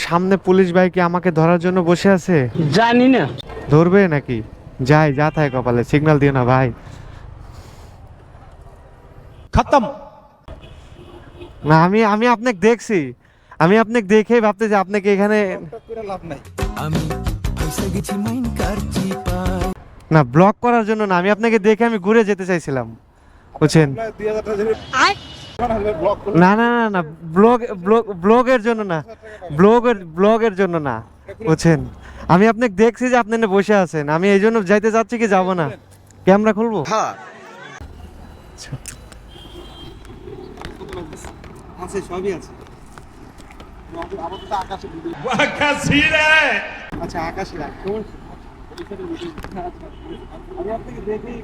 সামনে পুলিশ ভাই কি আমাকে ধরার জন্য বসে আছে? জানি না। ধরবে নাকি? যাই, যা থাকে কপালে, সিগন্যাল দিও না ভাই। खत्म। না, আমি আমি আপনাকে দেখছি, আমি আপনাকে দেখেই ভাবতে যে আপনাকে এখানে না ব্লক করার জন্য না, আমি আপনাকে দেখে আমি ঘুরে যেতে চাইছিলাম, বুঝছেন? না না না না, ব্লগের জন্য না, ব্লগের জন্য না, বুঝছেন? আমি আপনাকে দেখছি যে আপনি এখানে বসে আছেন, আমি এই জন্য যাইতে চাচ্ছি কি যাব না। ক্যামেরা খুলবো? আছে, সবই আছে। আচ্ছা, আকাশে রাখ। আমি আপনাকে দেখেই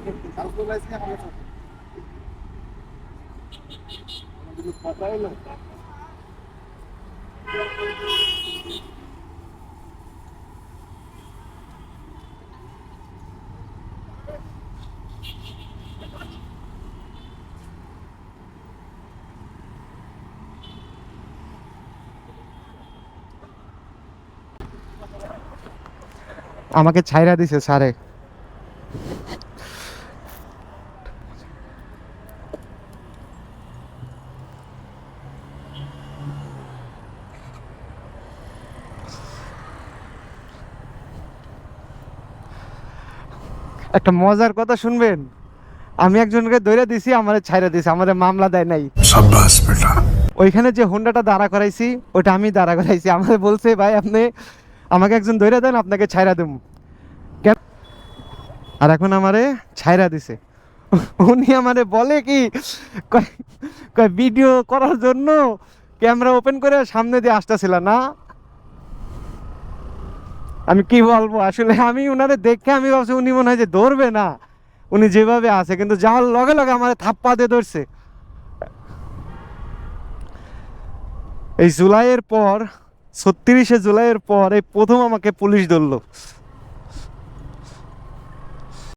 কথা হলো। আমাকে ছাইরা দিছে স্যারে। একটা মজার কথা শুনবেন, আমি একজনকে ধরে দিছি, আমারে ছাইরা দিছে, আমারে মামলা দেয় নাই। शाबाश बेटा। ওইখানে যে হোন্ডাটা দাঁড়া করাইছি ওটা আমি দাঁড়া করাইছি, আমাকে বলছে ভাই আপনি আমাকে একজন ধরে দেন, আপনাকে ছাইরা দেব। আর এখন আমারে ছাইরা দিছে। উনি আমারে বলে কি, কয় ভিডিও করার জন্য ক্যামেরা ওপেন করে সামনে দিয়ে আসতেছিল না। আমি কি বলবো আসলে, আমি উনারে দেখে আমি ভাবছি উনি মনে হয় যে ধরবে না, উনি যেভাবে আছে, কিন্তু যাওয়ার লগে লগে আমার থাপ্পা দিয়ে ধরছে। এই জুলাইয়ের পর, 36শে জুলাইয়ের পর এই প্রথম আমাকে পুলিশ ধরলো।